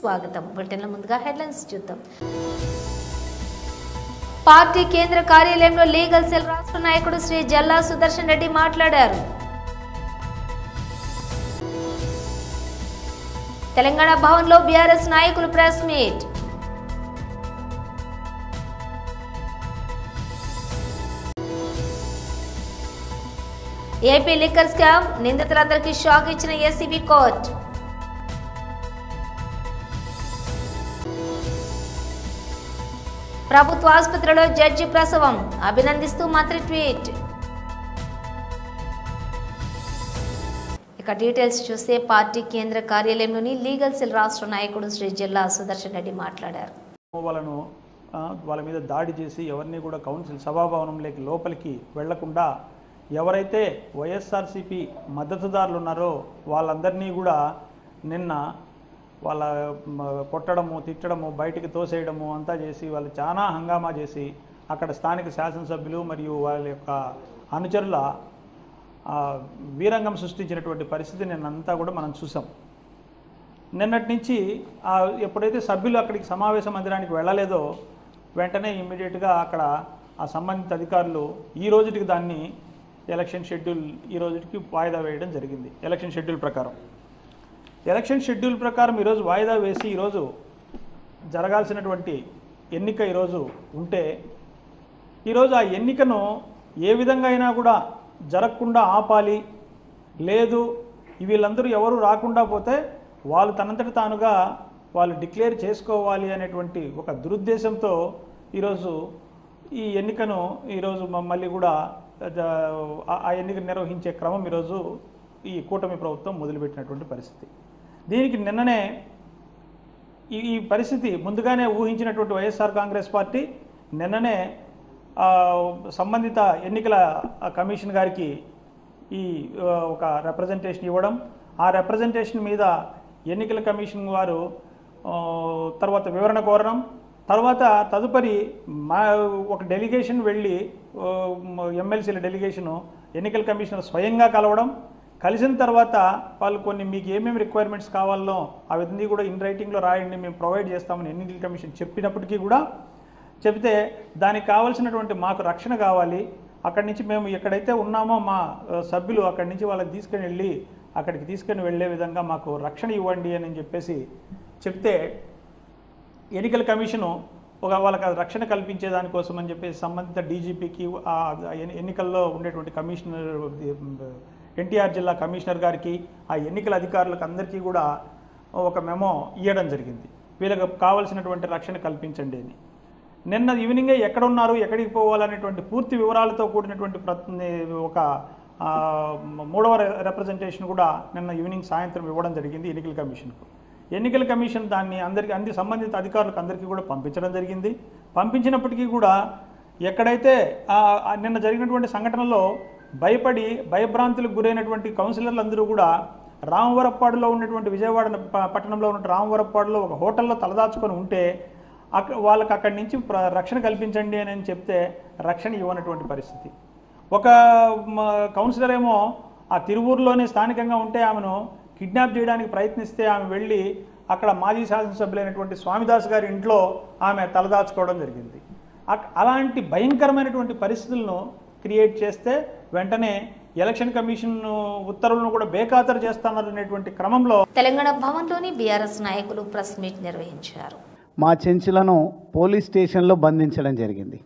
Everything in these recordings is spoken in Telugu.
స్వాగతం. బులెటిన్ల ముందుగా హెడ్లైన్స్ చూద్దాం. పార్టీ కేంద్ర కార్యాలయంలో లీగల్ సెల్ రాష్ట్ర నాయకుడు శ్రీ జల్లా సుదర్శన్ రెడ్డి మాట్లాడారు. తెలంగాణ భవన్లో బీఆర్ఎస్ నాయకులు press meet. AP liquor scam నిందితులందరికీ షాక్ ఇచ్చిన ఏసీబీ కోర్టు. ప్రభుత్వ ఆసుపత్రిలో జడ్జి ప్రసవం అభినందిస్తూ మంత్రి ట్వీట్. ఇక డీటెయిల్స్ చూస్తే పార్టీ కేంద్ర కార్యాలయంలోని లీగల్ సెల్ రాష్ట్ర నాయకుడు శ్రీ జల్లా సుదర్శన్ రెడ్డి మాట్లాడారు. వాళ్ళ మీద దాడి చేసి ఎవరిని కూడా కౌన్సిల్ సభాభవనంలోకి లోపలికి వెళ్లకుండా ఎవరైతే వైఎస్ఆర్సీపీ మద్దతుదారులు ఉన్నారో వాళ్ళందరినీ కూడా నిన్న వాళ్ళ కొట్టడము, తిట్టడము, బయటికి తోసేయడము అంతా చేసి వాళ్ళు చాలా హంగామా చేసి అక్కడ స్థానిక శాసనసభ్యులు మరియు వాళ్ళ యొక్క అనుచరుల వీరంగం సృష్టించినటువంటి పరిస్థితి నిన్నంతా కూడా మనం చూసాం. నిన్నటి నుంచి ఎప్పుడైతే సభ్యులు అక్కడికి సమావేశ మందిరానికి వెళ్ళలేదో వెంటనే ఇమ్మీడియట్గా అక్కడ ఆ సంబంధిత అధికారులు ఈ రోజుకి దాన్ని ఎలక్షన్ షెడ్యూల్ ఈ రోజుకి వాయిదా వేయడం జరిగింది. ఎలక్షన్ షెడ్యూల్ ప్రకారం ఈరోజు వాయిదా వేసి ఈరోజు జరగాల్సినటువంటి ఎన్నిక ఈరోజు ఉంటే ఈరోజు ఆ ఎన్నికను ఏ విధంగా అయినా కూడా జరగకుండా ఆపాలి, లేదు వీళ్ళందరూ ఎవరు రాకుండా పోతే వాళ్ళు తనంతట తానుగా వాళ్ళు డిక్లేర్ చేసుకోవాలి అనేటువంటి ఒక దురుద్దేశంతో ఈరోజు ఈ ఎన్నికను ఈరోజు మళ్ళీ కూడా ఆ ఎన్నికను నిర్వహించే క్రమం ఈరోజు ఈ కూటమి ప్రభుత్వం మొదలుపెట్టినటువంటి పరిస్థితి. దీనికి నిన్ననే ఈ పరిస్థితి ముందుగానే ఊహించినటువంటి వైఎస్ఆర్ కాంగ్రెస్ పార్టీ నిన్ననే సంబంధిత ఎన్నికల కమిషన్ గారికి ఈ ఒక రిప్రజెంటేషన్ ఇవ్వడం, ఆ రిప్రజెంటేషన్ మీద ఎన్నికల కమిషన్ వారు తర్వాత వివరణ కోరడం, తర్వాత తదుపరి ఒక డెలిగేషన్ వెళ్ళి ఎమ్మెల్సీల డెలిగేషను ఎన్నికల కమిషనర్ స్వయంగా కలవడం, కలిసిన తర్వాత వాళ్ళు కొన్ని మీకు ఏమేమి రిక్వైర్మెంట్స్ కావాలో అవన్నీ కూడా ఇన్ రైటింగ్లో రాయండి, మేము ప్రొవైడ్ చేస్తామని ఎన్నికల కమిషన్ చెప్పినప్పటికీ కూడా చెబితే దానికి కావాల్సినటువంటి మాకు రక్షణ కావాలి, అక్కడి నుంచి మేము ఎక్కడైతే ఉన్నామో మా సభ్యులు అక్కడి నుంచి వాళ్ళకి అక్కడికి తీసుకొని వెళ్ళే విధంగా మాకు రక్షణ ఇవ్వండి అని చెప్పేసి చెప్తే ఎన్నికల కమిషను వాళ్ళకి రక్షణ కల్పించే దానికోసం అని చెప్పేసి సంబంధిత డీజీపీకి ఎన్నికల్లో ఉండేటువంటి కమిషనర్ ఎన్టీఆర్ జిల్లా కమిషనర్ గారికి ఆ ఎన్నికల అధికారులకు అందరికీ కూడా ఒక మెమో ఇవ్వడం జరిగింది, వీళ్ళకి కావాల్సినటువంటి రక్షణ కల్పించండి అని. నిన్న ఈవినింగే ఎక్కడ ఉన్నారు, ఎక్కడికి పోవాలనేటువంటి పూర్తి వివరాలతో కూడినటువంటి ఒక 3వ రిప్రజెంటేషన్ కూడా నిన్న ఈవినింగ్ సాయంత్రం ఇవ్వడం జరిగింది ఎన్నికల కమిషన్కు. ఎన్నికల కమిషన్ దాన్ని అన్ని సంబంధిత అధికారులకు అందరికీ కూడా పంపించడం జరిగింది. పంపించినప్పటికీ కూడా ఎక్కడైతే నిన్న జరిగినటువంటి సంఘటనలో భయభ్రాంతులకు గురైనటువంటి కౌన్సిలర్లు అందరూ కూడా రామవరప్పాడులో ఉన్నటువంటి విజయవాడ పట్టణంలో ఉన్న రామవరప్పాడులో ఒక హోటల్లో తలదాచుకొని ఉంటే వాళ్ళకి అక్కడి నుంచి రక్షణ కల్పించండి అని చెప్తే రక్షణ ఇవ్వనటువంటి పరిస్థితి. ఒక కౌన్సిలర్ ఏమో ఆ తిరువూరులోనే స్థానికంగా ఉంటే ఆమెను కిడ్నాప్ చేయడానికి ప్రయత్నిస్తే ఆమె వెళ్ళి అక్కడ మాజీ శాసనసభ్యులైనటువంటి స్వామిదాస్ గారి ఇంట్లో ఆమె తలదాచుకోవడం జరిగింది. అలాంటి భయంకరమైనటువంటి పరిస్థితులను క్రియేట్ చేస్తే వెంటనే ఎలక్షన్ కమిషన్ ఉత్తర్వులను కూడా బేఖాతరు చేస్తారనేటువంటి క్రమంలో తెలంగాణ భవన్లోని బీఆర్ఎస్ నాయకులు ప్రెస్ మీట్ నిర్వహించారు. మా చెంచులను పోలీస్ స్టేషన్లో బంధించడం జరిగింది.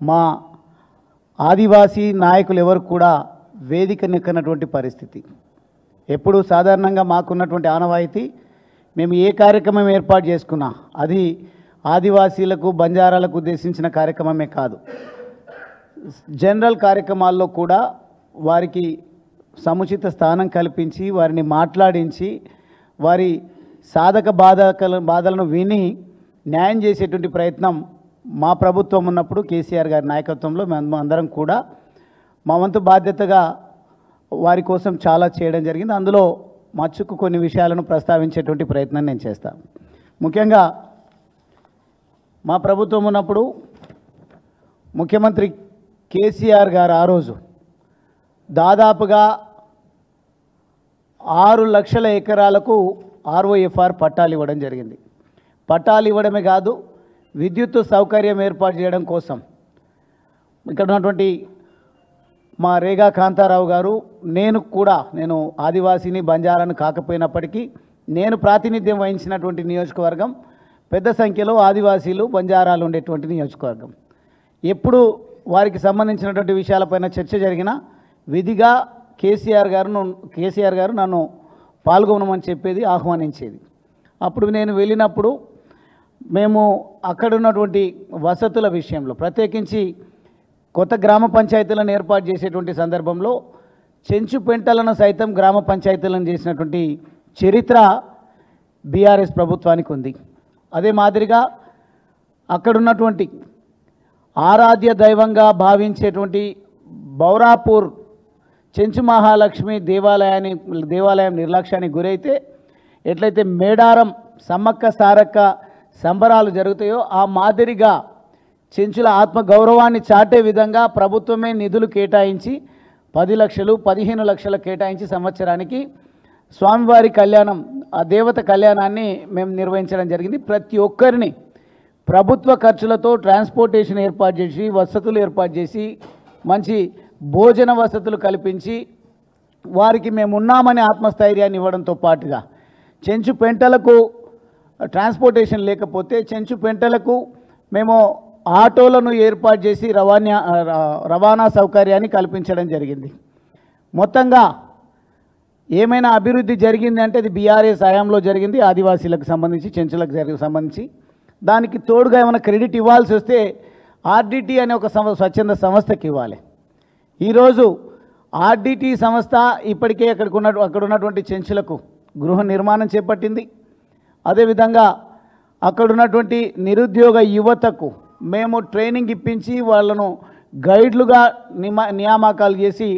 మా ఆదివాసీ నాయకులు ఎవరు కూడా వేదిక నెక్కనటువంటి పరిస్థితి. ఎప్పుడు సాధారణంగా మాకున్నటువంటి ఆనవాయితీ మేము ఏ కార్యక్రమం ఏర్పాటు చేసుకున్నా అది ఆదివాసీలకు బంజారాలకు ఉద్దేశించిన కార్యక్రమమే కాదు, జనరల్ కార్యక్రమాల్లో కూడా వారికి సముచిత స్థానం కల్పించి వారిని మాట్లాడించి వారి సాధక బాధలను విని న్యాయం చేసేటువంటి ప్రయత్నం మా ప్రభుత్వం ఉన్నప్పుడు కేసీఆర్ గారి నాయకత్వంలో మేము అందరం కూడా మా వంతు బాధ్యతగా వారి కోసం చాలా చేయడం జరిగింది. అందులో మచ్చుకు కొన్ని విషయాలను ప్రస్తావించేటువంటి ప్రయత్నం నేను చేస్తాను. ముఖ్యంగా మా ప్రభుత్వం ఉన్నప్పుడు ముఖ్యమంత్రి కేసీఆర్ గారు ఆ రోజు దాదాపుగా 6 లక్షల ఎకరాలకు ROFR పట్టాలు ఇవ్వడం జరిగింది. పట్టాలు ఇవ్వడమే కాదు, విద్యుత్ సౌకర్యం ఏర్పాటు చేయడం కోసం ఇక్కడ ఉన్నటువంటి మా రేగా కాంతారావు గారు, నేను ఆదివాసీని బంజారాను కాకపోయినప్పటికీ నేను ప్రాతినిధ్యం వహించినటువంటి నియోజకవర్గం పెద్ద సంఖ్యలో ఆదివాసీలు బంజారాలు ఉండేటువంటి నియోజకవర్గం. ఎప్పుడు వారికి సంబంధించినటువంటి విషయాలపైన చర్చ జరిగినా విధిగా కేసీఆర్ గారు నన్ను పాల్గొనమని చెప్పేది, ఆహ్వానించేది. అప్పుడు నేను వెళ్ళినప్పుడు మేము అక్కడ ఉన్నటువంటి వసతుల విషయంలో, ప్రత్యేకించి కొత్త గ్రామ పంచాయతీలను ఏర్పాటు చేసేటువంటి సందర్భంలో చెంచుపెంటలను సైతం గ్రామ పంచాయతీలను చేసినటువంటి చరిత్ర బీఆర్ఎస్ ప్రభుత్వానికి ఉంది. అదే మాదిరిగా అక్కడున్నటువంటి ఆరాధ్య దైవంగా భావించేటువంటి బౌరాపూర్ చెంచు మహాలక్ష్మి దేవాలయం నిర్లక్ష్యానికి గురైతే ఎట్లయితే మేడారం సమ్మక్క సారక్క సంబరాలు జరుగుతాయో ఆ మాదిరిగా చెంచుల ఆత్మగౌరవాన్ని చాటే విధంగా ప్రభుత్వమే నిధులు కేటాయించి 10 లక్షలు 15 లక్షలు కేటాయించి సంవత్సరానికి స్వామివారి కళ్యాణం, ఆ దేవత కళ్యాణాన్ని మేము నిర్వహించడం జరిగింది. ప్రతి ఒక్కరిని ప్రభుత్వ ఖర్చులతో ట్రాన్స్పోర్టేషన్ ఏర్పాటు చేసి, వసతులు ఏర్పాటు చేసి, మంచి భోజన వసతులు కల్పించి వారికి మేము ఉన్నామనే ఆత్మస్థైర్యాన్ని ఇవ్వడంతో పాటుగా చెంచు పెంటలకు ట్రాన్స్పోర్టేషన్ లేకపోతే చెంచు పెంటలకు మేము ఆటోలను ఏర్పాటు చేసి రవాణా సౌకర్యాన్ని కల్పించడం జరిగింది. మొత్తంగా ఏమైనా అభివృద్ధి జరిగింది అంటే అది బీఆర్ఎస్ హయాంలో జరిగింది, ఆదివాసీలకు సంబంధించి, చెంచులకు సంబంధించి. దానికి తోడుగా ఏమైనా క్రెడిట్ ఇవ్వాల్సి వస్తే ఆర్డిటి అనే ఒక స్వచ్ఛంద సంస్థకి ఇవ్వాలి. ఈరోజు ఆర్డిటి సంస్థ ఇప్పటికే అక్కడ ఉన్నటువంటి చెంచులకు గృహ నిర్మాణం చేపట్టింది. అదేవిధంగా అక్కడ ఉన్నటువంటి నిరుద్యోగ యువతకు మేము ట్రైనింగ్ ఇప్పించి వాళ్ళను గైడ్లుగా నియామకాలు చేసి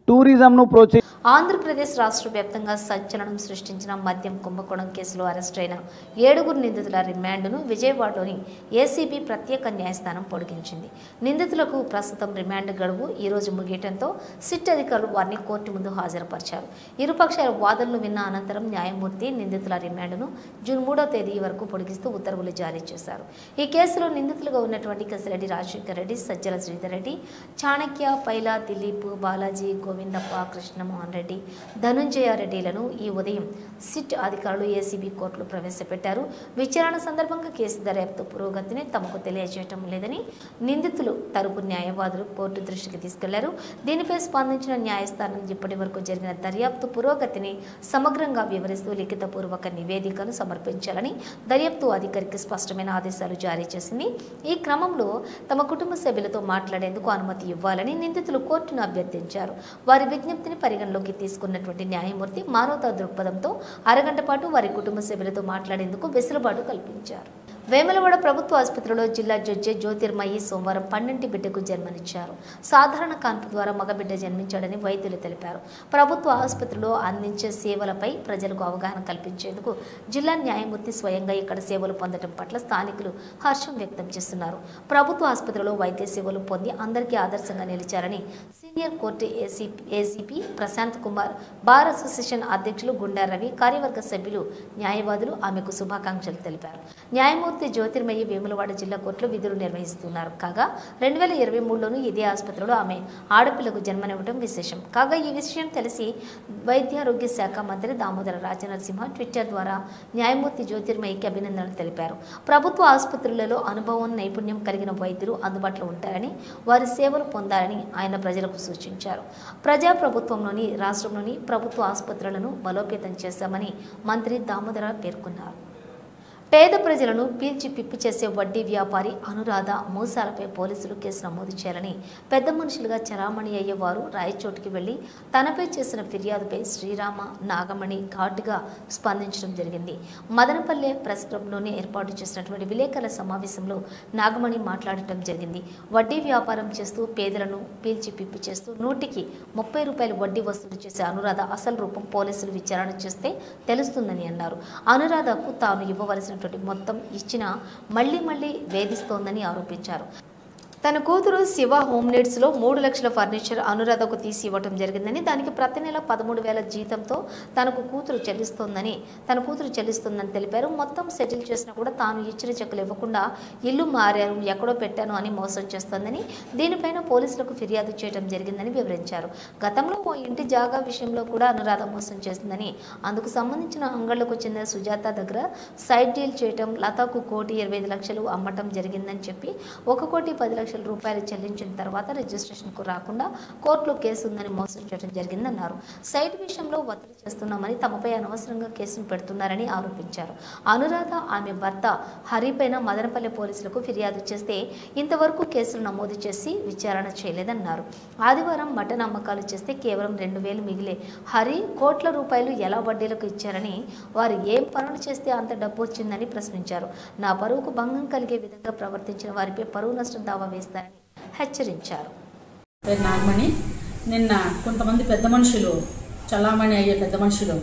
టూరిజంను ప్రోత్సహించారు. ఆంధ్రప్రదేశ్ రాష్ట్ర వ్యాప్తంగా సంచలనం సృష్టించిన మద్యం కుంభకోణం కేసులో అరెస్టైన 7 నిందితుల రిమాండ్ను విజయవాడలోని ఏసీబీ ప్రత్యేక న్యాయస్థానం పొడిగించింది. నిందితులకు ప్రస్తుతం రిమాండ్ గడువు ఈ రోజు ముగియటంతో సిట్ అధికారులు వారిని కోర్టు ముందు హాజరుపరిచారు. ఇరుపక్షాల వాదనలు విన్న అనంతరం న్యాయమూర్తి నిందితుల రిమాండ్ను జూన్ 3వ తేదీ వరకు పొడిగిస్తూ ఉత్తర్వులు జారీ చేశారు. ఈ కేసులో నిందితులుగా ఉన్నటువంటి కసిరెడ్డి రాజశేఖర్ రెడ్డి, సజ్జల శ్రీధర్ రెడ్డి, చాణక్య, పైలా దిలీప్, బాలాజీ, గోవిందప్ప, కృష్ణమోహన్ రెడ్డి, ధనుంజయ రెడ్డిలను ఈ ఉదయం సిట్ అధికారులు ఏసీబీ కోర్టులో ప్రవేశపెట్టారు. విచారణ సందర్భంగా కేసు దర్యాప్తు పురోగతిని తమకు తెలియజేయటం లేదని నిందితులు తరపు న్యాయవాదులు కోర్టు దృష్టికి తీసుకెళ్లారు. దీనిపై స్పందించిన న్యాయస్థానం ఇప్పటి వరకు జరిగిన దర్యాప్తు పురోగతిని సమగ్రంగా వివరిస్తూ లిఖితపూర్వక నివేదికను సమర్పించాలని దర్యాప్తు అధికారికి స్పష్టమైన ఆదేశాలు జారీ చేసింది. ఈ క్రమంలో తమ కుటుంబ సభ్యులతో మాట్లాడేందుకు అనుమతి ఇవ్వాలని నిందితులు కోర్టును అభ్యర్థించారు. వారి విజ్ఞప్తిని పరిగణలోకి తీసుకున్నటువంటి న్యాయమూర్తి మానవతా దృక్పథంతో అరగంట పాటు వారి కుటుంబ సభ్యులతో మాట్లాడేందుకు వెసులుబాటు కల్పించారు. వేములవాడ ప్రభుత్వ ఆసుపత్రిలో జిల్లా జడ్జి జ్యోతిర్మయి సోమవారం 12 బిడ్డకు జన్మనిచ్చారు. సాధారణ కాన్పు ద్వారా మగబిడ్డ జన్మించాడని వైద్యులు తెలిపారు. ప్రభుత్వ ఆసుపత్రిలో అందించే సేవలపై ప్రజలకు అవగాహన కల్పించేందుకు జిల్లా న్యాయమూర్తి స్వయంగా ఇక్కడ సేవలు పొందడం పట్ల స్థానికులు హర్షం వ్యక్తం చేస్తున్నారు. ప్రభుత్వ ఆసుపత్రిలో వైద్య సేవలు పొంది అందరికీ ఆదర్శంగా నిలిచారని senior court ACP Prashant Kumar, bar association అధ్యక్షులు గుండా రవి, కార్యవర్గ సభ్యులు, న్యాయవాదులు ఆమెకు శుభాకాంక్షలు తెలిపారు. న్యాయమూర్తి జ్యోతిర్మయి వేములవాడ జిల్లా కోర్టులో విధులు నిర్వహిస్తున్నారు. కాగా 2023లోనూ ఇదే ఆసుపత్రిలో ఆమె ఆడపిల్లకు జన్మనివ్వడం విశేషం. కాగా ఈ విషయం తెలిసి వైద్యారోగ్య శాఖ మంత్రి దామోదర రాజనరసింహ ట్విట్టర్ ద్వారా న్యాయమూర్తి జ్యోతిర్మయికి అభినందనలు తెలిపారు. ప్రభుత్వ ఆసుపత్రులలో అనుభవం, నైపుణ్యం కలిగిన వైద్యులు అందుబాటులో ఉంటారని, వారి సేవలు పొందాలని ఆయన ప్రజలకు సూచించారు. ప్రజాప్రభుత్వంలోని రాష్ట్రంలోని ప్రభుత్వ ఆసుపత్రులను బలోపేతం చేశామని మంత్రి దామోదర పేర్కొన్నారు. పేద ప్రజలను పీల్చి పిప్పి చేసే వడ్డీ వ్యాపారి అనురాధ మోసాలపై పోలీసులు కేసు నమోదు చేయాలని పెద్ద మనుషులుగా చరామణి అయ్యేవారు రాయచోటికి వెళ్లి తనపై చేసిన ఫిర్యాదుపై శ్రీరామ, నాగమణి ఘాటుగా స్పందించడం జరిగింది. మదనపల్లె ప్రెస్ క్లబ్లోనే ఏర్పాటు చేసినటువంటి విలేకరుల సమావేశంలో నాగమణి మాట్లాడటం జరిగింది. వడ్డీ వ్యాపారం చేస్తూ పేదలను పీల్చి పిప్పి చేస్తూ 100కి 30 రూపాయలు వడ్డీ వసూలు చేసే అనురాధ అసలు రూపం పోలీసులు విచారణ చేస్తే తెలుస్తుందని అన్నారు. అనురాధకు తాను ఇవ్వవలసిన మొత్తం ఇచ్చినా మళ్లీ వేధిస్తోందని ఆరోపించారు. తన కూతురు శివ హోమ్ నీడ్స్లో 3 లక్షల ఫర్నిచర్ అనురాధకు తీసి ఇవ్వటం జరిగిందని, దానికి ప్రతి నెల 13,000 జీతంతో తన కూతురు చెల్లిస్తుందని తెలిపారు. మొత్తం సెటిల్ చేసినా కూడా తాను ఇచ్చిన చెక్కులు ఇవ్వకుండా ఇల్లు మారారు, ఎక్కడో పెట్టాను అని మోసం చేస్తోందని, దీనిపైన పోలీసులకు ఫిర్యాదు చేయడం జరిగిందని వివరించారు. గతంలో ఓ ఇంటి జాగా విషయంలో కూడా అనురాధ మోసం చేసిందని, అందుకు సంబంధించిన అంగళ్లకు చెందిన సుజాత దగ్గర సైడ్ డీల్ చేయటం, లతాకు 1,25,00,000 అమ్మటం జరిగిందని చెప్పి 1,10,00,000 రూపాయలు చెల్లించిన తర్వాత రిజిస్ట్రేషన్కు రాకుండా కోర్టులో కేసు ఉందని మోసం చేయడం జరిగిందన్నారు. సైట్ విషయంలో ఒత్తిడి చేస్తున్నామని, తమపై అనవసరంగా కేసును పెడుతున్నారని ఆరోపించారు. అనురాధ ఆమె భర్త హరిపైన మదనపల్లె పోలీసులకు ఫిర్యాదు చేస్తే ఇంతవరకు కేసులు నమోదు చేసి విచారణ చేయలేదన్నారు. ఆదివారం మటన్ అమ్మకాలు చేస్తే కేవలం 2,000 మిగిలే హరి కోట్ల రూపాయలు ఎలా వడ్డీలకు ఇచ్చారని, వారు ఏం పనులు చేస్తే అంత డబ్బు వచ్చిందని ప్రశ్నించారు. నా పరువుకు భంగం కలిగే విధంగా ప్రవర్తించిన వారిపై పరువు నష్టం దావా వేస్తారని హెచ్చరించారు. నాగమణి, నిన్న కొంతమంది పెద్ద మనుషులు, చలామణి అయ్యే పెద్ద మనుషులు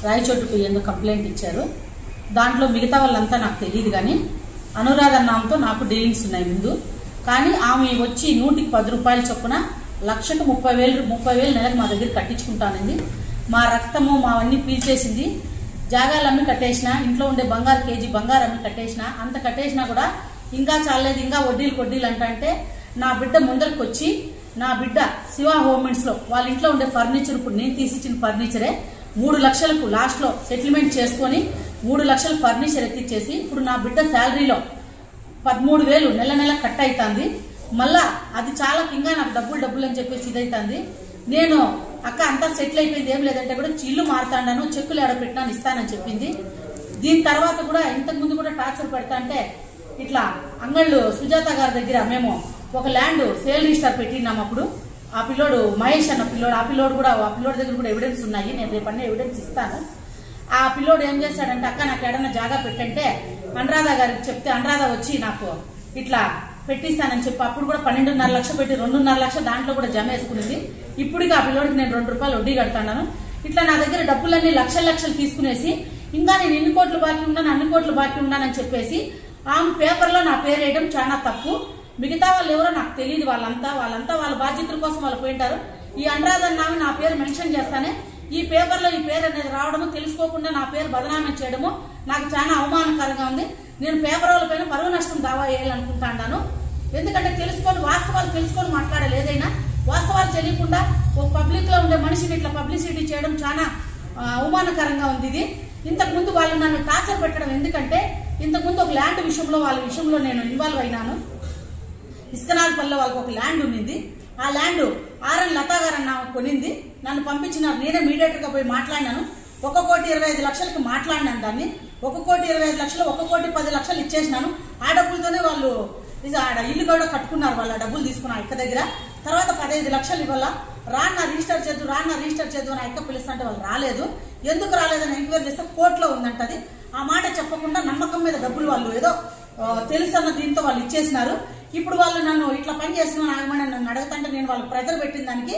రాయచోటుకు ఎందుకు కంప్లైంట్ ఇచ్చారు. దాంట్లో మిగతా వాళ్ళంతా నాకు తెలియదు, కానీ అనురాధ నామతో నాకు డీలింగ్స్ ఉన్నాయి ముందు. కానీ ఆమె వచ్చి 110 రూపాయల చొప్పున లక్షకు 30,000 నెలకు మా దగ్గర కట్టించుకుంటానండి. మా రక్తము మావన్నీ పీల్చేసింది. జాగాలు అమ్మి కట్టేసిన, ఇంట్లో ఉండే కేజీ బంగారు అమ్మి కట్టేసిన, అంత కట్టేసినా కూడా ఇంకా చాలేదు, ఇంకా వడ్డీలు అంటే నా బిడ్డ ముందరికి వచ్చి, నా బిడ్డ శివ హోమ్మెంట్స్లో వాళ్ళ ఇంట్లో ఉండే ఫర్నిచర్, ఇప్పుడు నేను తీసిచ్చిన ఫర్నిచరే 3 లక్షలకు లాస్ట్లో సెటిల్మెంట్ చేసుకొని 3 లక్షల ఫర్నిచర్ ఎత్తిచ్చేసి, ఇప్పుడు నా బిడ్డ శాలరీలో 13,000 నెల కట్ అవుతుంది. మళ్ళా అది చాలా ఇంకా నాకు డబ్బులు అని చెప్పేసి ఇదైతుంది. నేను అక్క అంతా సెటిల్ అయిపోయింది, ఏం లేదంటే కూడా ఇల్లు మారుతాను, చెక్కులు ఎడపెట్టినాను ఇస్తానని చెప్పింది. దీని తర్వాత కూడా ఇంతకు ముందు కూడా టార్చర్ పెడతా అంటే, ఇట్లా అంగళ్ళు సుజాత గారి దగ్గర మేము ఒక ల్యాండ్ సేల్ రిజిస్టర్ పెట్టినాం. అప్పుడు ఆ పిల్లోడు మహేష్ అన్న పిల్లోడు, ఆ పిల్లోడు దగ్గర కూడా ఎవిడెన్స్ ఉన్నాయి, నేను రేపు అన్నీ ఎవిడెన్స్ ఇస్తాను. ఆ పిల్లోడు ఏం చేశాడంటే, అక్క నాకు ఏడన్నా జాగా పెట్టంటే అనురాధ గారికి చెప్తే అనురాధ వచ్చి నాకు ఇట్లా పెట్టిస్తానని చెప్పి అప్పుడు కూడా 12.5 లక్షలు పెట్టి 2.5 లక్షలు దాంట్లో కూడా జమ వేసుకునేది. ఇప్పటికి ఆ పిల్లోడికి నేను 2 రూపాయలు వడ్డీ కడతాను. ఇట్లా నా దగ్గర డబ్బులన్నీ లక్షలు తీసుకునేసి, ఇంకా నేను ఇన్ని కోట్లు బాకీ ఉన్నాను, అన్ని కోట్లు బాకీ ఉన్నానని చెప్పేసి ఆమె పేపర్లో నా పేరు వేయడం చాలా తప్పు. మిగతా వాళ్ళు ఎవరో నాకు తెలియదు, వాళ్ళంతా వాళ్ళ బాధ్యతల కోసం వాళ్ళు పోయింటారు. ఈ అనురాధ నామి నా పేరు మెన్షన్ చేస్తానే ఈ పేపర్లో ఈ పేరు అనేది రావడము, తెలుసుకోకుండా నా పేరు బదనామం చేయడము నాకు చాలా అవమానకరంగా ఉంది. నేను పేపర్ వాళ్ళ పైన పరువు నష్టం దావా వేయాలనుకుంటాను. ఎందుకంటే వాస్తవాలు తెలుసుకొని మాట్లాడాలి. ఏదైనా వాస్తవాలు తెలియకుండా ఒక పబ్లిక్ లో ఉండే మనిషిని ఇట్లా పబ్లిసిటీ చేయడం చాలా అవమానకరంగా ఉంది. ఇది ఇంతకు ముందు వాళ్ళు నన్ను టార్చర్ పెట్టడం, ఎందుకంటే ఇంతకు ముందు ఒక ల్యాండ్ వాళ్ళ విషయంలో నేను ఇన్వాల్వ్ అయినాను. ఇస్కనాథపల్లిలో వాళ్ళకి ఒక ల్యాండ్ ఉన్నింది. ఆ ల్యాండ్ ఆర్ఎన్ లతా గారు అన్న కొనింది, నన్ను పంపించినారు. నేనే మీడియేటర్ గా పోయి మాట్లాడినాను. 1,25,00,000కి మాట్లాడినాను. దాన్ని 1,25,00,000 1,10,00,000 ఇచ్చేసినాను. ఆ డబ్బులతోనే వాళ్ళు ఆడ ఇల్లు కూడా కట్టుకున్నారు. వాళ్ళ డబ్బులు తీసుకున్నారు అక్క దగ్గర. తర్వాత 15 లక్షలు ఇవ్వాల, రాన్న రిజిస్టర్ చేద్దు అని అక్క పిలుస్తుంటే వాళ్ళు రాలేదు. ఎందుకు రాలేదని ఎంక్వైరీ చేస్తే కోర్టులో ఉందంటది. ఆ మాట చెప్పకుండా నమ్మకం మీద డబ్బులు వాళ్ళు ఏదో తెలుసన్న దీంతో వాళ్ళు ఇచ్చేసినారు. ఇప్పుడు వాళ్ళు నన్ను ఇట్లా పని చేస్తున్నాను ఆగమని నన్ను అడుగుతుంటే నేను వాళ్ళు ప్రెజర్ పెట్టిన దానికి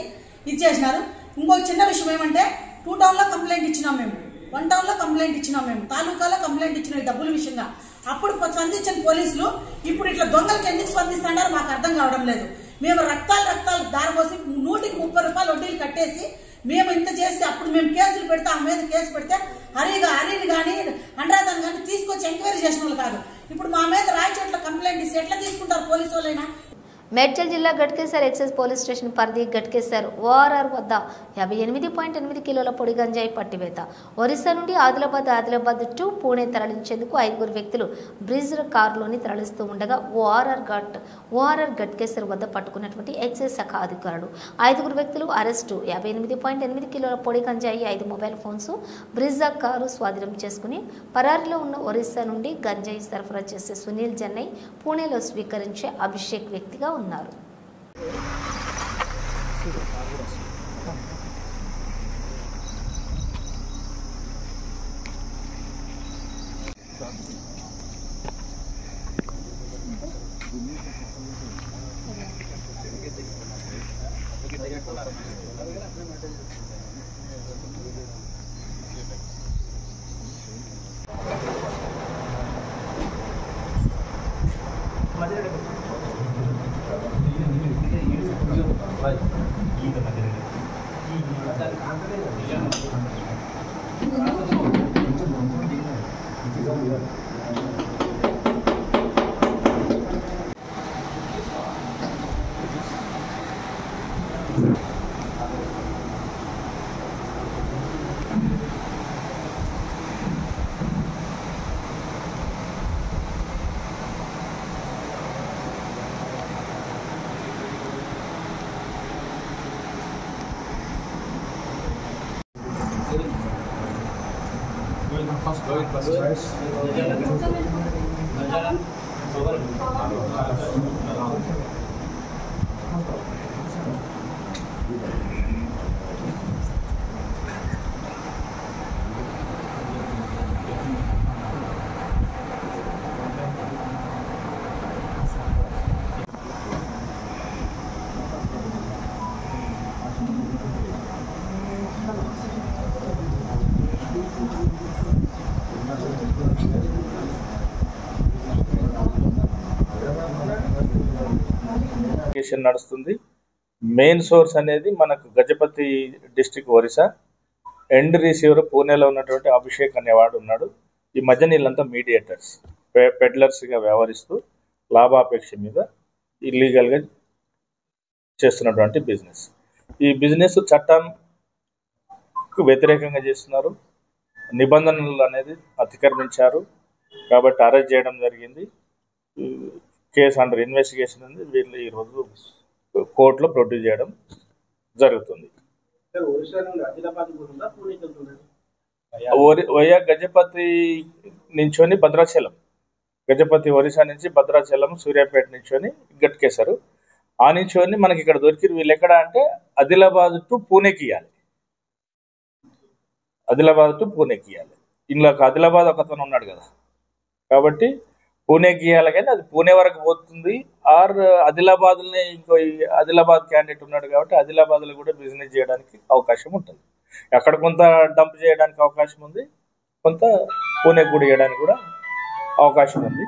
ఇచ్చేసినారు. ఇంకో చిన్న విషయం ఏమంటే, 2 టౌన్లో కంప్లైంట్ ఇచ్చినాం మేము, 1 టౌన్లో కంప్లైంట్ ఇచ్చినాం మేము, తాలూకాలో కంప్లైంట్ ఇచ్చిన ఈ డబ్బుల విషయంగా. అప్పుడు స్పందించిన పోలీసులు ఇప్పుడు ఇట్లా దొంగలకి ఎందుకు స్పందిస్తాడారో మాకు అర్థం కావడం లేదు. మేము రక్తాలు దారిపోసి 130 రూపాయలు వడ్డీలు కట్టేసి మేము ఇంత చేసి అప్పుడు మేము కేసులు పెడితే ఆ మీద కేసు పెడితే హరిని కానీ అనురాధని కానీ తీసుకొచ్చి ఎంక్వైరీ చేసిన వాళ్ళు కాదు. ఇప్పుడు మా మీద రాయచోట్ల కంప్లైంట్ ఇస్తే ఎట్లా తీసుకుంటారు పోలీసు వాళ్ళైనా? మేడ్చల్ జిల్లా గట్కేసర్ ఎక్సైజ్ పోలీస్ స్టేషన్ పరిధి గట్కేసర్ ఓఆర్ఆర్ వద్ద 58.8 కిలోల పొడి గంజాయి పట్టివేత. ఒరిస్సా నుండి ఆదిలాబాద్ టు పూణే తరలించేందుకు 5 వ్యక్తులు బ్రిజ్ కారులోని తరలిస్తూ ఉండగా ఓఆర్ఆర్ గట్కేసర్ వద్ద పట్టుకున్నటువంటి ఎక్సైజ్ శాఖ అధికారులు 5 వ్యక్తులు అరెస్టు. 58.8 కిలోల పొడి గంజాయి, 5 మొబైల్ ఫోన్స్, బ్రిజ్ కారు స్వాధీనం చేసుకుని పరారీలో ఉన్న ఒరిస్సా నుండి గంజాయి సరఫరా చేసే సునీల్ జన్నై పూణేలో స్వీకరించే అభిషేక్ వ్యక్తిగా ఉన్నారు. నడుస్తుంది. మెయిన్ సోర్స్ అనేది మనకు Gajapati district Orissa. End receiver పూణేలో ఉన్నటువంటి అభిషేక్ అనేవాడు ఉన్నాడు. ఈ మధ్య వీళ్ళంతా మీడియేటర్స్, పెడ్లర్స్గా వ్యవహరిస్తూ లాభాపేక్ష మీద ఇల్లీగల్గా చేస్తున్నటువంటి బిజినెస్. ఈ బిజినెస్ చట్టంకు వ్యతిరేకంగా చేస్తున్నారు. నిబంధనలు అనేది అతిక్రమించారు కాబట్టి అరెస్ట్ చేయడం జరిగింది. కేసు అండర్ ఇన్వెస్టిగేషన్ ఉంది. వీళ్ళు ఈరోజు కోర్టులో ప్రొడ్యూస్ చేయడం జరుగుతుంది. వయా గజపతి నుంచొని భద్రాచలం, గజపతి ఒరిస్సా నుంచి భద్రాచలం, సూర్యాపేట నుంచొని గట్కేశారు. ఆ నుంచొని మనకి ఇక్కడ దొరికిరు. వీళ్ళు ఎక్కడ అంటే ఆదిలాబాద్ టు పూణేకి ఇవ్వాలి, ఆదిలాబాద్ టు పూణేకి ఇవ్వాలి. ఇందులో ఆదిలాబాద్ ఒకతను ఉన్నాడు కదా, కాబట్టి పూణేకి ఇవ్వాలి. కానీ అది పూణే వరకు పోతుంది. ఆర్ ఆదిలాబాద్ని ఇంకో ఆదిలాబాద్ క్యాండిడేట్ ఉన్నాడు కాబట్టి ఆదిలాబాద్లో కూడా బిజినెస్ చేయడానికి అవకాశం ఉంటుంది. అక్కడ కొంత డంప్ చేయడానికి అవకాశం ఉంది, కొంత పూణేకి కూడా చేయడానికి కూడా అవకాశం ఉంది.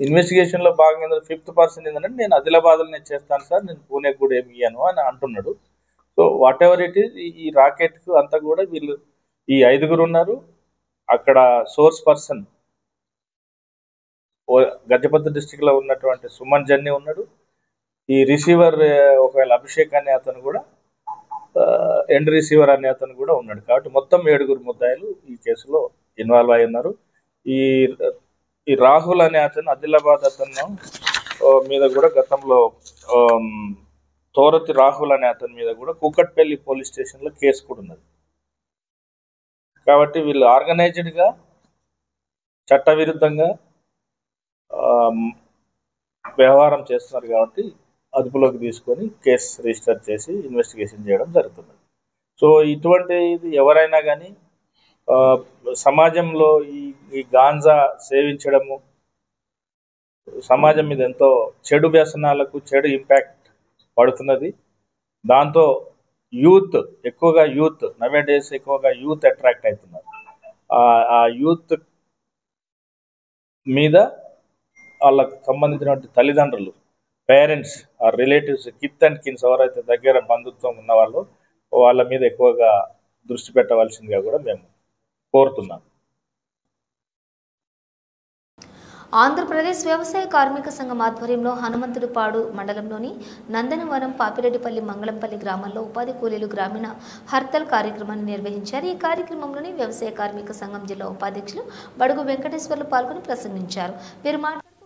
ఇన్వెస్టిగేషన్లో భాగంగా 5th పర్సన్ ఏంటంటే నేను ఆదిలాబాద్లోనే చేస్తాను సార్, నేను పూణేకి కూడా ఏమి ఇయ్యను అని అంటున్నాడు. So what ever it is, ఈ రాకెట్కు అంతా కూడా వీళ్ళు ఈ 5గురు ఉన్నారు. అక్కడ సోర్స్ పర్సన్ గజపతి డిస్ట్రిక్ట్లో ఉన్నటువంటి సుమన్ జన్ని ఉన్నాడు. ఈ రిసీవర్ ఒకవేళ అభిషేక్ అనే అతను కూడా, ఎండ్ రిసీవర్ అనే అతను కూడా ఉన్నాడు. కాబట్టి మొత్తం 7గురు ముద్దాయిలు ఈ కేసులో ఇన్వాల్వ్ అయి ఉన్నారు. ఈ రాహుల్ అనే అతను ఆదిలాబాద్ అతను మీద కూడా గతంలో తోరతి రాహుల్ అనే అతని మీద కూడా కూకట్పల్లి పోలీస్ స్టేషన్లో కేసు కూడా ఉన్నది. కాబట్టి వీళ్ళు ఆర్గనైజ్డ్గా చట్టవిరుద్ధంగా వ్యవహారం చేస్తున్నారు కాబట్టి అదుపులోకి తీసుకొని కేసు రిజిస్టర్ చేసి ఇన్వెస్టిగేషన్ చేయడం జరుగుతుంది. సో ఇటువంటిది ఎవరైనా కానీ సమాజంలో ఈ గాంజా సేవించడము సమాజం మీద ఎంతో చెడు వ్యసనాలకు చెడు ఇంపాక్ట్ పడుతున్నది. దాంతో యూత్ నవే డేస్ ఎక్కువగా యూత్ అట్రాక్ట్ అవుతున్నారు. ఆ యూత్ మీద వాళ్ళకు సంబంధించినటువంటి తల్లిదండ్రులు, పేరెంట్స్, ఆ రిలేటివ్స్, కిత్ అండ్ కిన్స్ ఎవరైతే దగ్గర బంధుత్వం ఉన్న వాళ్ళు వాళ్ళ మీద ఎక్కువగా దృష్టి పెట్టవలసిందిగా కూడా మేము కోరుతున్నాం. ఆంధ్రప్రదేశ్ వ్యవసాయ కార్మిక సంఘం ఆధ్వర్యంలో హనుమంతుడిపాడు మండలంలోని నందనవనం, పాపిరెడ్డిపల్లి, మంగళంపల్లి గ్రామాల్లో ఉపాధి కూలీలు గ్రామీణ హర్తాల్ కార్యక్రమాన్ని నిర్వహించారు. ఈ కార్యక్రమంలోని వ్యవసాయ కార్మిక సంఘం జిల్లా ఉపాధ్యక్షులు బడుగు వెంకటేశ్వర్లు పాల్గొని ప్రసంగించారు. వీరు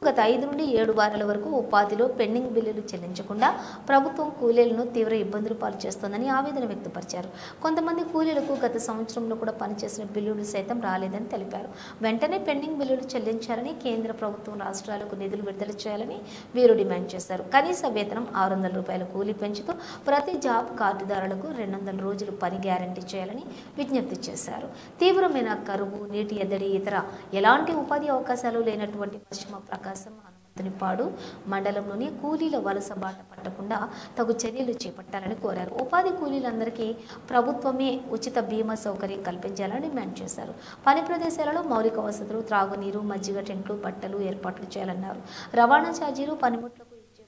గత 5 నుండి 7 వారాల వరకు ఉపాధిలో పెండింగ్ బిల్లులు చెల్లించకుండా ప్రభుత్వం కూలీలను తీవ్ర ఇబ్బందులు పాలు చేస్తోందని ఆవేదన వ్యక్తపరిచారు. కొంతమంది కూలీలకు గత సంవత్సరంలో కూడా పనిచేసిన బిల్లులు సైతం రాలేదని తెలిపారు. వెంటనే పెండింగ్ బిల్లులు చెల్లించాలని కేంద్ర ప్రభుత్వం రాష్ట్రాలకు నిధులు విడుదల చేయాలని వీరు డిమాండ్ చేశారు. కనీస వేతనం 600 రూపాయల కూలీ పెంచుతూ ప్రతి జాబ్ కార్డుదారులకు 200 రోజులు పని గ్యారంటీ చేయాలని విజ్ఞప్తి చేశారు. తీవ్రమైన కరువు, నీటి ఎద్దడి, ఇతర ఎలాంటి ఉపాధి అవకాశాలు లేనటువంటి పశ్చిమ ప్రకాశం హనుమంతునిపాడు మండలంలోని కూలీల వలస బాట పట్టకుండా తగు చర్యలు చేపట్టాలని కోరారు. ఉపాధి కూలీలందరికీ ప్రభుత్వమే ఉచిత బీమా సౌకర్యం కల్పించాలని డిమాండ్ చేశారు. పని ప్రదేశాలలో మౌలిక వసతులు, త్రాగునీరు, మజ్జిగ టెంట్లు, బట్టలు ఏర్పాట్లు చేయాలన్నారు. రవాణా ఛార్జీలు, పనిముట్లకు ఇచ్చే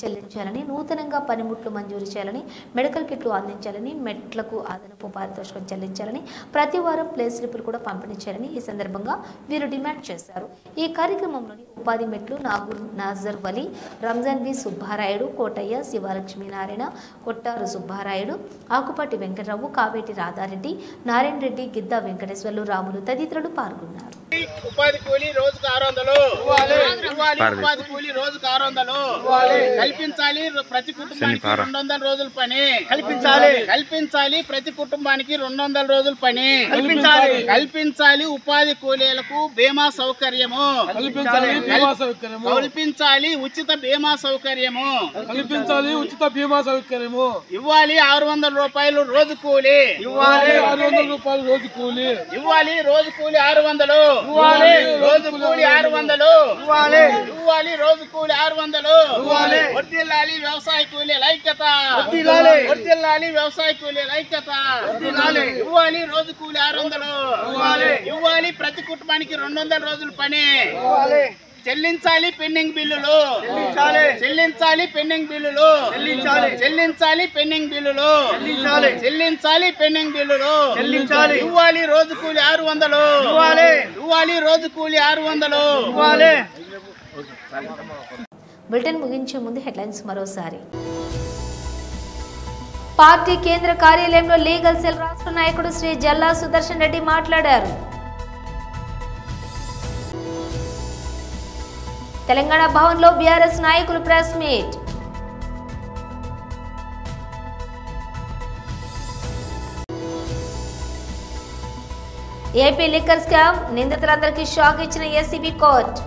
చెల్లించాలని, నూతనంగా పనిముట్లు మంజూరు చేయాలని, మెడికల్ కిట్లు అందించాలని, మెట్లకు అదనపు పారితోషికం చెల్లించాలని, ప్రతి వారం ప్లే స్లిప్పులు కూడా పంపిణీ చేయాలని ఈ సందర్భంగా వీరు డిమాండ్ చేశారు. ఈ కార్యక్రమంలోని ఉపాధి మెట్లు నాజర్ వలి, రంజాన్ బి సుబ్బారాయుడు, కోటయ్య, శివలక్ష్మి నారాయణ, కొట్టారు సుబ్బారాయుడు, ఆకుపాటి వెంకటరావు, కావేటి రాధారెడ్డి, నారాయణ రెడ్డి, గిద్దా వెంకటేశ్వర్లు, రాములు తదితరులు పాల్గొన్నారు. ఉపాధి కూలీ రోజుకు 600 ఉపాధి కూలీ రోజుకు 600 కల్పించాలి. ప్రతి కుటుంబానికి 200 రోజుల పని కల్పించాలి. ప్రతి కుటుంబానికి 200 రోజుల పని కల్పించాలి. ఉపాధి కూలీలకు బీమా సౌకర్యము కల్పించాలి. ఉచిత బీమా సౌకర్యము ఇవ్వాలి. 600 రూపాయలు రోజు కూలీ ఇవ్వాలి. రోజు కూలీ 600 రోజు కూలి 600 ఇవ్వాలి. రోజు కూలి 600 వర్ధిల్లాలి. వ్యవసాయ కూలీల ఐక్యత వర్ధిల్లాలి. వ్యవసాయ కూలీల ఐక్యత ఇవ్వాలి. రోజు కూలి 600 ఇవ్వాలి. ప్రతి కుటుంబానికి 200 రోజుల పని చెల్లించాలి. పెండింగ్ బిల్లులు చెల్లించాలి. పెండింగ్ బిల్లులు చెల్లించాలి. పెండింగ్ బిల్లులు చెల్లించాలి. పెండింగ్ బిల్లులు ఇవ్వాలి. రోజు కూలి 600 ఇవ్వాలి. రోజు కూలి 600 ఇవ్వాలి. బులెటిన్ ముగించే ముందు హెడ్లైన్స్ మరోసారి. పార్టీ కేంద్ర కార్యాలయంలో లీగల్ సెల్ రాష్ట్ర నాయకుడు శ్రీ జల్లా సుదర్శన్ రెడ్డి మాట్లాడారు. తెలంగాణ భవన్లో బీఆర్ఎస్ నాయకులు press meet. AP liquor scam నిందితులందరికీ షాక్ ఇచ్చిన ఏసీబీ కోర్టు.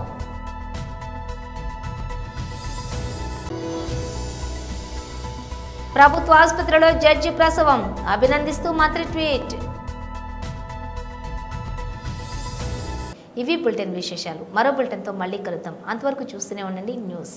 ప్రభుత్వ ఆసుపత్రిలో జడ్జి ప్రసవం అభినందిస్తూ మంత్రి ట్వీట్. ఇవి బులెటిన్ విశేషాలు. మరో బులెటిన్తో మళ్ళీ కలుద్దాం. అంతవరకు చూస్తూనే ఉండండి న్యూస్.